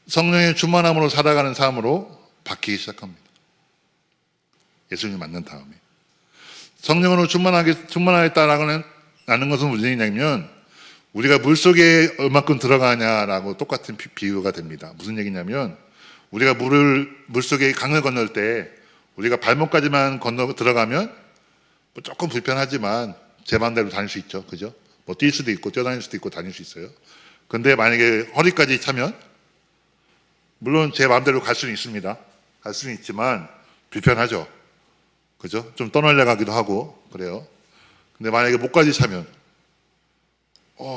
성령의 충만함으로 살아가는 삶으로 바뀌기 시작합니다. 예수님 만난 다음에. 성령으로 충만하겠다라는 것은 무슨 얘기냐면, 우리가 물속에 얼마큼 들어가냐라고 똑같은 비유가 됩니다. 무슨 얘기냐면 우리가 물속에 강을 건널 때 우리가 발목까지만 건너 들어가면 뭐 조금 불편하지만 제 마음대로 다닐 수 있죠. 그죠? 뭐 뛸 수도 있고 뛰어다닐 수도 있고 다닐 수 있어요. 근데 만약에 허리까지 차면 물론 제 마음대로 갈 수는 있습니다. 갈 수는 있지만 불편하죠. 그죠? 좀 떠날려 가기도 하고 그래요. 근데 만약에 목까지 차면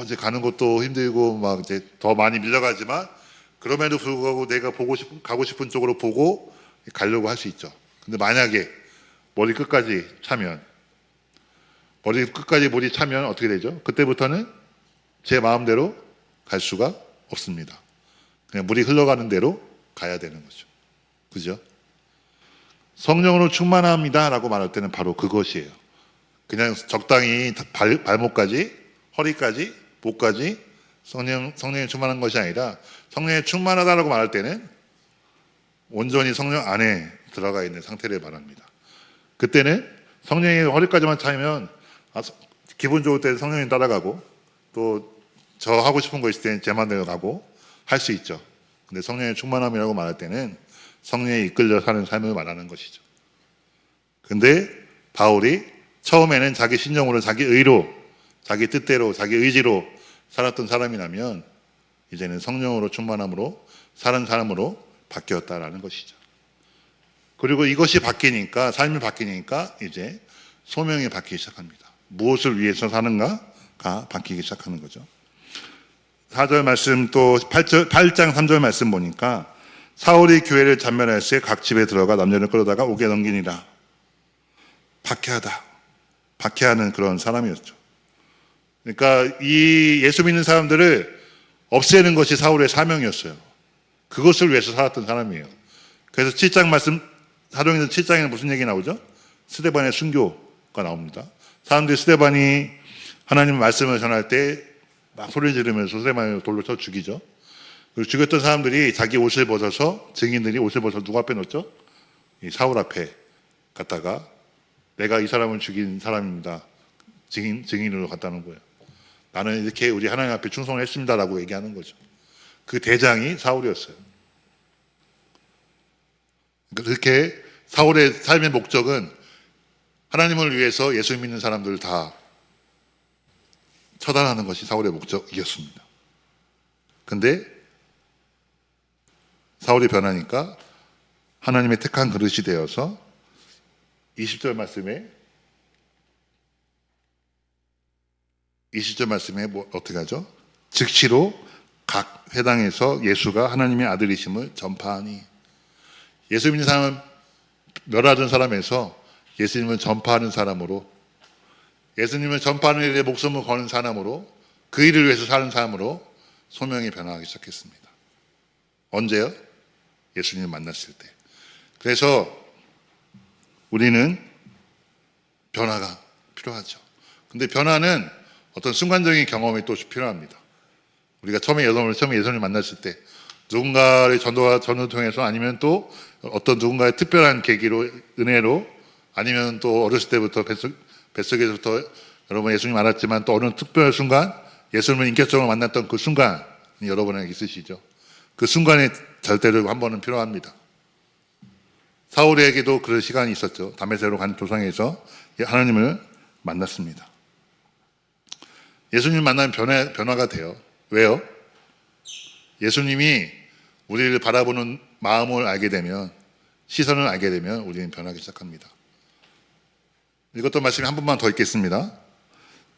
이제 가는 것도 힘들고 막 이제 더 많이 밀려가지만 그럼에도 불구하고 내가 가고 싶은 쪽으로 보고 가려고 할 수 있죠. 근데 만약에 머리 끝까지 차면 어떻게 되죠? 그때부터는 제 마음대로 갈 수가 없습니다. 그냥 물이 흘러가는 대로 가야 되는 거죠. 그죠? 성령으로 충만합니다라고 말할 때는 바로 그것이에요. 그냥 적당히 발목까지, 허리까지, 목까지 성령에 충만한 것이 아니라 성령에 충만하다라고 말할 때는 온전히 성령 안에 들어가 있는 상태를 말합니다. 그때는 성령이 허리까지만 차면 기분 좋을 때는 성령이 따라가고 또 저 하고 싶은 거 있을 때는 제 마음대로 가고 할 수 있죠. 근데 성령의 충만함이라고 말할 때는 성령에 이끌려 사는 삶을 말하는 것이죠. 근데 바울이 처음에는 자기 신념으로 자기 의로 자기 뜻대로 자기 의지로 살았던 사람이라면 이제는 성령으로 충만함으로 사는 사람으로 바뀌었다라는 것이죠. 그리고 이것이 바뀌니까 삶이 바뀌니까 이제 소명이 바뀌기 시작합니다. 무엇을 위해서 사는가가 바뀌기 시작하는 거죠. 4절 말씀 또 8장 3절 말씀 보니까 사울이 교회를 잔멸할새 각 집에 들어가 남녀를 끌어다가 옥에 넘기니라. 박해하는 그런 사람이었죠. 그러니까 이 예수 믿는 사람들을 없애는 것이 사울의 사명이었어요. 그것을 위해서 살았던 사람이에요. 그래서 7장 말씀, 사도행전 7장에는 무슨 얘기 나오죠? 스데반의 순교가 나옵니다. 사람들이 스데반이 하나님의 말씀을 전할 때 막 소리 지르면서 스데반을 돌로 쳐 죽이죠. 그리고 죽였던 사람들이 자기 옷을 벗어서 증인들이 옷을 벗어서 누구 앞에 놓죠? 이 사울 앞에 갔다가 내가 이 사람을 죽인 사람입니다. 증인으로 갖다 놓은 거예요. 나는 이렇게 우리 하나님 앞에 충성을 했습니다라고 얘기하는 거죠. 그 대장이 사울이었어요. 그렇게 사울의 삶의 목적은 하나님을 위해서 예수 믿는 사람들을 다 처단하는 것이 사울의 목적이었습니다. 근데 사울이 변하니까 하나님의 택한 그릇이 되어서 20절 말씀에 어떻게 하죠? 즉시로 각 회당에서 예수가 하나님의 아들이심을 전파하니, 예수 믿는 사람은 멸하던 사람에서 예수님을 전파하는 사람으로, 예수님을 전파하는 일에 목숨을 거는 사람으로, 그 일을 위해서 사는 사람으로 소명이 변화하기 시작했습니다. 언제요? 예수님을 만났을 때. 그래서 우리는 변화가 필요하죠. 근데 변화는 어떤 순간적인 경험이 또 필요합니다. 우리가 처음에 예수님을 만났을 때 누군가의 전도를 통해서 아니면 또 어떤 누군가의 특별한 계기로, 은혜로, 아니면 또 어렸을 때부터 뱃속에서부터 여러분 예수님 알았지만 또 어느 특별한 순간 예수님을 인격적으로 만났던 그 순간이 여러분에게 있으시죠. 그 순간의 절대로 한 번은 필요합니다. 사울에게도 그런 시간이 있었죠. 다메섹으로 간 도상에서 하나님을 만났습니다. 예수님 만나면 변화가 돼요. 왜요? 예수님이 우리를 바라보는 마음을 알게 되면, 시선을 알게 되면 우리는 변하기 시작합니다. 이것도 말씀이 한 번만 더 읽겠습니다.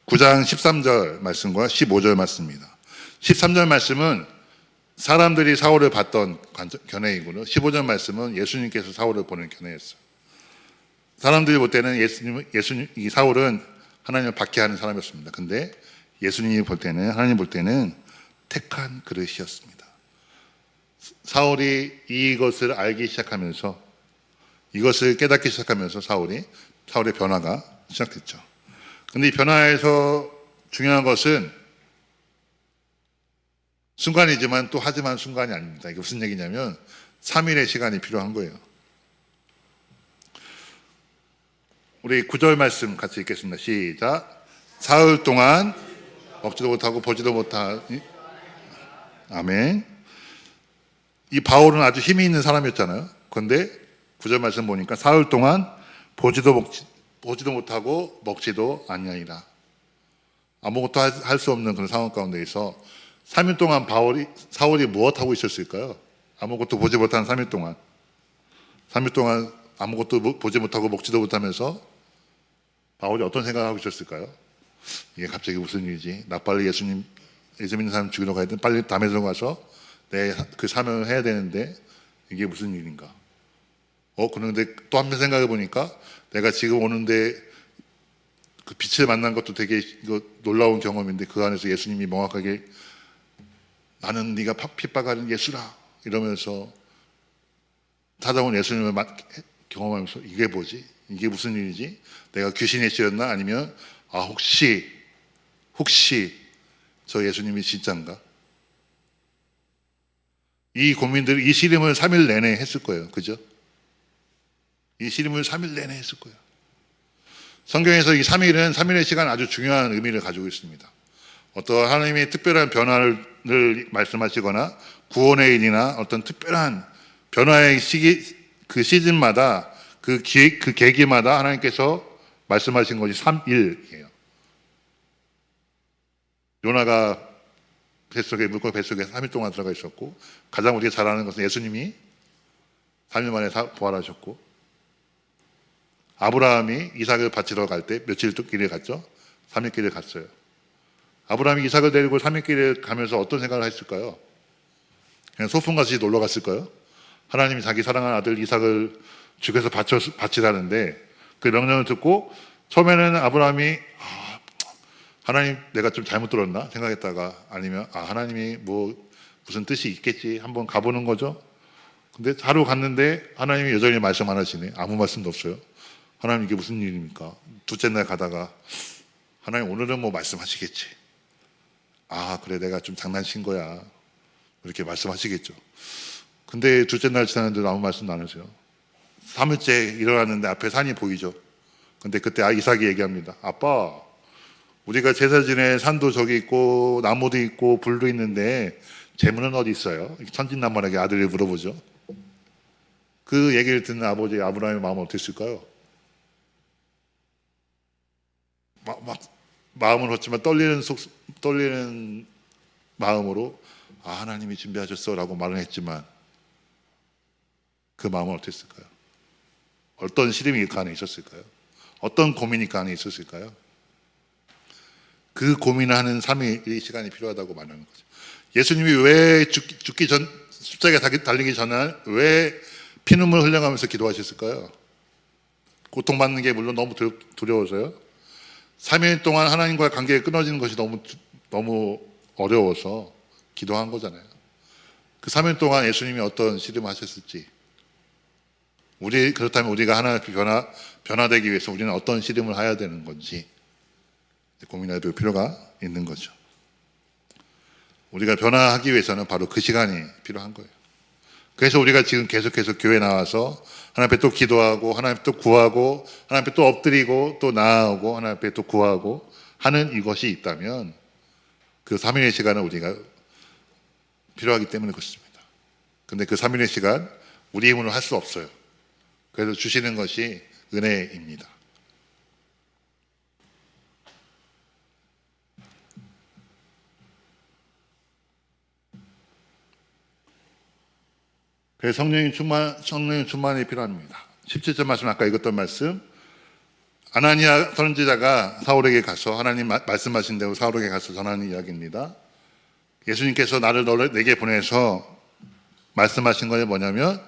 9장 13절 말씀과 15절 말씀입니다. 13절 말씀은 사람들이 사울을 봤던 견해이고요. 15절 말씀은 예수님께서 사울을 보는 견해였어요. 사람들이 볼 때는 이 사울은 하나님을 박해하는 사람이었습니다. 근데 예수님이 볼 때는, 하나님 볼 때는 택한 그릇이었습니다. 사울이 이것을 알기 시작하면서, 이것을 깨닫기 시작하면서 사울의 변화가 시작됐죠. 근데 이 변화에서 중요한 것은 순간이지만 또 하지만 순간이 아닙니다. 이게 무슨 얘기냐면 3일의 시간이 필요한 거예요. 우리 9절 말씀 같이 읽겠습니다. 시작. 사흘 동안 먹지도 못하고 보지도 못하니. 아멘. 이 바울은 아주 힘이 있는 사람이었잖아요. 그런데 구절 말씀 보니까 사흘 동안 보지도 못하고 먹지도 아니하니라. 아무것도 할 수 없는 그런 상황 가운데에서 3일 동안 사울이 무엇하고 있었을까요? 아무것도 보지 못한 3일 동안. 3일 동안 아무것도 보지 못하고 먹지도 못하면서 바울이 어떤 생각을 하고 있었을까요? 이게 갑자기 무슨 일이지? 나 빨리 예수 믿는 사람 죽이러 가야 돼. 빨리 담에서 가서 내 그 사명을 해야 되는데 이게 무슨 일인가? 그런데 또 한번 생각해 보니까 내가 지금 오는데 그 빛을 만난 것도 되게 놀라운 경험인데 그 안에서 예수님이 명확하게 나는 네가 핍박하는 예수라 이러면서 찾아온 예수님을 경험하면서 이게 뭐지? 이게 무슨 일이지? 내가 귀신에 씌였나? 아니면 혹시 저 예수님이 진짜인가? 이 고민들, 이 씨름을 3일 내내 했을 거예요. 그죠? 이 씨름을 3일 내내 했을 거예요. 성경에서 이 3일의 시간 아주 중요한 의미를 가지고 있습니다. 어떤 하나님의 특별한 변화를 말씀하시거나 구원의 일이나 어떤 특별한 변화의 그 시즌마다 그 계기마다 하나님께서 말씀하신 것이 3일이에요. 요나가 물고기 뱃속에 3일 동안 들어가 있었고, 가장 우리가 잘 아는 것은 예수님이 3일 만에 부활하셨고, 아브라함이 이삭을 바치러 갈 때 며칠 길을 갔죠? 3일 길을 갔어요. 아브라함이 이삭을 데리고 3일 길을 가면서 어떤 생각을 했을까요? 그냥 소풍같이 놀러 갔을까요? 하나님이 자기 사랑하는 아들 이삭을 죽여서 바치라는데 그 명령을 듣고 처음에는 아브라함이 하나님 내가 좀 잘못 들었나 생각했다가 아니면 하나님이 무슨 뜻이 있겠지 한번 가보는 거죠. 근데 하루 갔는데 하나님이 여전히 말씀 안 하시네. 아무 말씀도 없어요. 하나님 이게 무슨 일입니까? 둘째 날 가다가 하나님 오늘은 말씀하시겠지. 그래 내가 좀 장난친 거야. 이렇게 말씀하시겠죠. 근데 둘째 날 지났는데도 아무 말씀도 안 하세요. 3일째 일어났는데 앞에 산이 보이죠. 근데 그때 이삭이 얘기합니다. 아빠, 우리가 제사 지내 산도 저기 있고 나무도 있고 불도 있는데 재물은 어디 있어요? 천진난만하게 아들이 물어보죠. 그 얘기를 듣는 아버지 아브라함의 마음은 어땠을까요? 마음은 그렇지만 떨리는 마음으로 하나님이 준비하셨어 라고 말은 했지만 그 마음은 어땠을까요? 어떤 시름이 그 안에 있었을까요? 어떤 고민이 그 안에 있었을까요? 그 고민하는 3일의 시간이 필요하다고 말하는 거죠. 예수님이 왜 죽기 전 십자가에 달리기 전날 왜 피눈물 흘려가면서 기도하셨을까요? 고통받는 게 물론 너무 두려워서요. 3일 동안 하나님과의 관계가 끊어지는 것이 너무 어려워서 기도한 거잖아요. 그 3일 동안 예수님이 어떤 씨름을 하셨을지, 그렇다면 우리가 하나님 변화되기 위해서 우리는 어떤 씨름을 해야 되는 건지 고민해 볼 필요가 있는 거죠. 우리가 변화하기 위해서는 바로 그 시간이 필요한 거예요. 그래서 우리가 지금 계속해서 교회 나와서 하나님 앞에 또 기도하고 하나님 앞에 또 구하고 하나님 앞에 또 엎드리고 또 나아오고 하나님 앞에 또 구하고 하는 이것이 있다면 그 3일의 시간은 우리가 필요하기 때문에 그렇습니다. 근데 그 3일의 시간 우리 힘으로 할 수 없어요. 그래서 주시는 것이 은혜입니다. 그래서 성령의 충만이 필요합니다. 17절 말씀 아까 읽었던 말씀, 아나니아 선지자가 사울에게 가서 하나님 말씀하신 대로 사울에게 가서 전하는 이야기입니다. 예수님께서 내게 보내서 말씀하신 것이 뭐냐면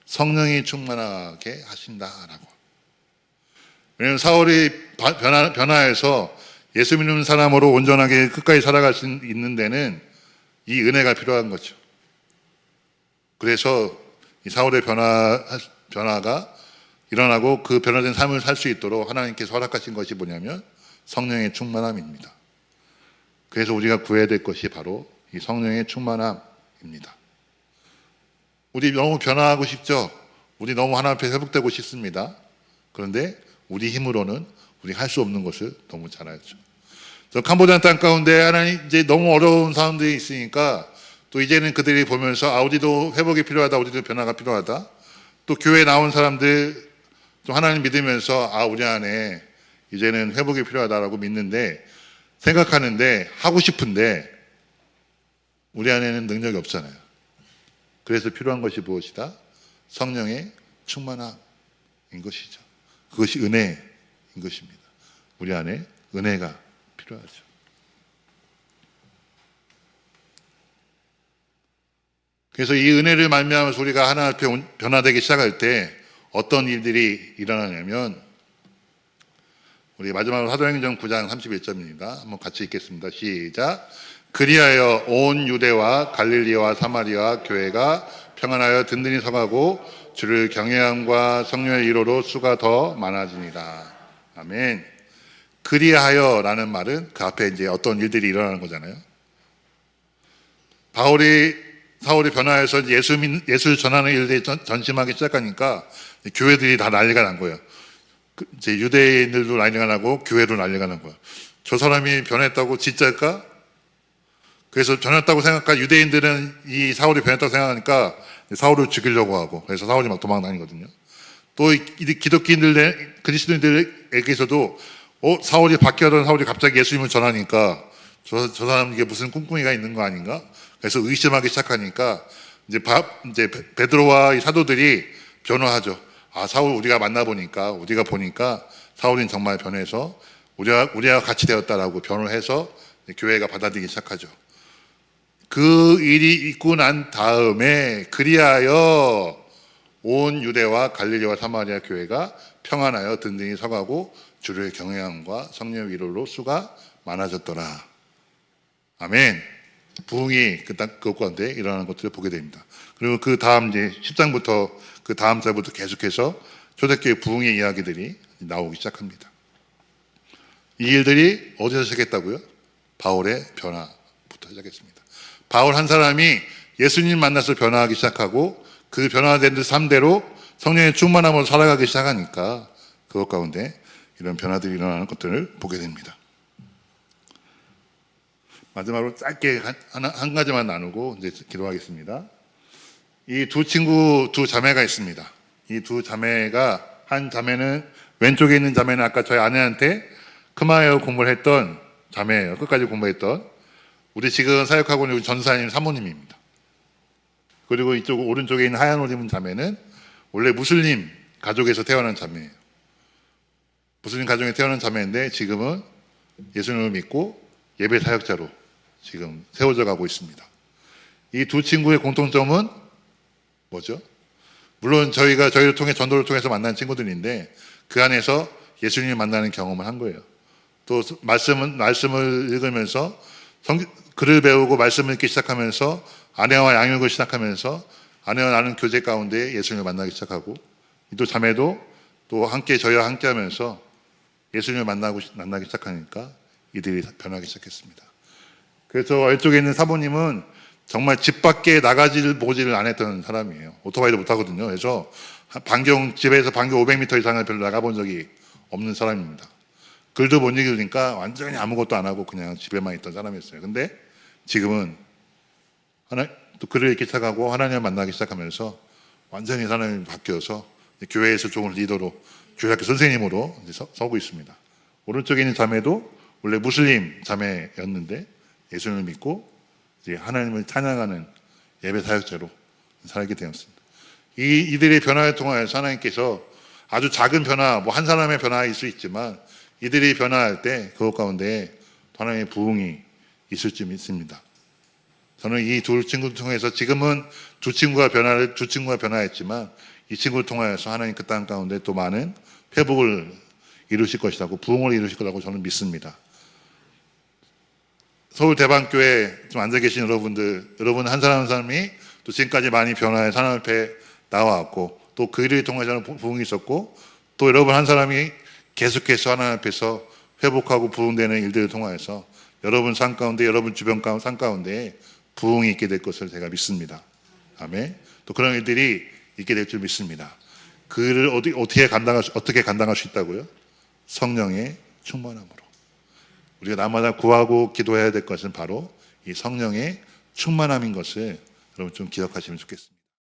성령이 충만하게 하신다라고. 왜냐하면 사울이 변화해서 예수 믿는 사람으로 온전하게 끝까지 살아갈 수 있는 데는 이 은혜가 필요한 거죠. 그래서 이 사울의 변화가 일어나고 그 변화된 삶을 살 수 있도록 하나님께서 허락하신 것이 뭐냐면 성령의 충만함입니다. 그래서 우리가 구해야 될 것이 바로 이 성령의 충만함입니다. 우리 너무 변화하고 싶죠? 우리 너무 하나님 앞에 회복되고 싶습니다. 그런데 우리 힘으로는 우리 할 수 없는 것을 너무 잘 알죠. 저 캄보디아 땅 가운데 하나님 이제 너무 어려운 사람들이 있으니까 또 이제는 그들이 보면서 우리도 회복이 필요하다, 우리도 변화가 필요하다. 또 교회 나온 사람들 또 하나님 믿으면서 우리 안에 이제는 회복이 필요하다라고 믿는데 생각하는데 하고 싶은데 우리 안에는 능력이 없잖아요. 그래서 필요한 것이 무엇이다? 성령의 충만함인 것이죠. 그것이 은혜인 것입니다. 우리 안에 은혜가 필요하죠. 그래서 이 은혜를 말미암아서 우리가 하나님 앞에 변화되기 시작할 때 어떤 일들이 일어나냐면 우리 마지막으로 사도행전 9장 31절입니다. 한번 같이 읽겠습니다. 시작. 그리하여 온 유대와 갈릴리와 사마리아 교회가 평안하여 든든히 서가고 주를 경외함과 성령의 이로로 수가 더 많아지니라. 아멘. 그리하여라는 말은 그 앞에 이제 어떤 일들이 일어나는 거잖아요. 사울이 변화해서 예수를 전하는 일들이 전심하기 시작하니까 교회들이 다 난리가 난 거예요. 이제 유대인들도 난리가 나고 교회도 난리가 난 거예요. 저 사람이 변했다고 진짜일까? 그래서 변했다고 생각한 유대인들은 이 사울이 변했다고 생각하니까 사울을 죽이려고 하고 그래서 사울이 막 도망다니거든요. 또 기독교인들, 그리스도인들에게서도 사울이 바뀌었던 사울이 갑자기 예수님을 전하니까 저 사람 이게 무슨 꿍꿍이가 있는 거 아닌가? 그래서 의심하기 시작하니까 이제 베드로와 이 사도들이 변화하죠. 사울 우리가 우리가 보니까 사울은 정말 변해서 우리와 같이 되었다라고 변호해서 교회가 받아들이기 시작하죠. 그 일이 있고 난 다음에 그리하여 온 유대와 갈릴리와 사마리아 교회가 평안하여 든든히 서가고 주를 경외함과 성령의 위로로 수가 많아졌더라. 아멘. 부흥이 그것 가운데 일어나는 것들을 보게 됩니다. 그리고 그 다음 이제 10장부터 그 다음 절부터 계속해서 초대교회 부흥의 이야기들이 나오기 시작합니다. 이 일들이 어디서 시작했다고요? 바울의 변화부터 시작했습니다. 바울 한 사람이 예수님 만나서 변화하기 시작하고 그 변화된 삶대로 성령의 충만함으로 살아가기 시작하니까 그것 가운데 이런 변화들이 일어나는 것들을 보게 됩니다. 마지막으로 짧게 한 가지만 나누고 이제 기도하겠습니다. 이 두 자매가 있습니다. 이 두 자매가 한 자매는 왼쪽에 있는 자매는 아까 저희 아내한테 크마에어 공부를 했던 자매예요. 끝까지 공부했던 우리 지금 사역하고 있는 전사님 사모님입니다. 그리고 이쪽 오른쪽에 있는 하얀 옷 입은 자매는 원래 무슬림 가족에서 태어난 자매예요. 무슬림 가정에 태어난 자매인데 지금은 예수님을 믿고 예배 사역자로 지금 세워져 가고 있습니다. 이 두 친구의 공통점은 뭐죠? 물론 저희를 통해 전도를 통해서 만난 친구들인데 그 안에서 예수님을 만나는 경험을 한 거예요. 또 말씀을 읽으면서 글을 배우고 말씀을 읽기 시작하면서 아내와 양육을 시작하면서 아내와 나는 교제 가운데 예수님을 만나기 시작하고 이 두 자매도 또 저희와 함께 하면서 예수님을 만나기 시작하니까 이들이 변하기 시작했습니다. 그래서 왼쪽에 있는 사모님은 정말 집 밖에 보지를 안 했던 사람이에요. 오토바이도 못 타거든요. 그래서 집에서 반경 500m 이상을 별로 나가본 적이 없는 사람입니다. 글도 못 읽으니까 완전히 아무것도 안 하고 그냥 집에만 있던 사람이었어요. 근데 지금은 또 글을 읽기 시작하고 하나님을 만나기 시작하면서 완전히 사람이 바뀌어서 교회에서 좋은 리더로 교회학교 선생님으로 서고 있습니다. 오른쪽에 있는 자매도 원래 무슬림 자매였는데 예수님을 믿고 이제 하나님을 찬양하는 예배 사역자로 살게 되었습니다. 이들의 변화를 통하여서 하나님께서 아주 작은 변화, 한 사람의 변화일 수 있지만 이들이 변화할 때 그것 가운데 하나님의 부흥이 있을지 믿습니다. 저는 이 두 친구를 통해서 지금은 두 친구가 변화했지만 이 친구를 통하여서 하나님 그 땅 가운데 또 많은 회복을 이루실 것이라고 부흥을 이루실 거라고 저는 믿습니다. 서울 대방교회 좀 앉아 계신 여러분 한 사람 한 사람이 또 지금까지 많이 변화해 하나님 앞에 나와왔고 또 그 일을 통해서는 부흥이 있었고 또 여러분 한 사람이 계속해서 하나님 앞에서 회복하고 부흥되는 일들을 통하여서 여러분 삶 가운데 여러분 주변 삶 가운데 부흥이 있게 될 것을 제가 믿습니다. 아멘. 또 그런 일들이 있게 될 줄 믿습니다. 그 일을 어떻게 감당할 수 있다고요? 성령의 충만함으로. 우리가 날마다 구하고 기도해야 될 것은 바로 이 성령의 충만함인 것을 여러분 좀 기억하시면 좋겠습니다.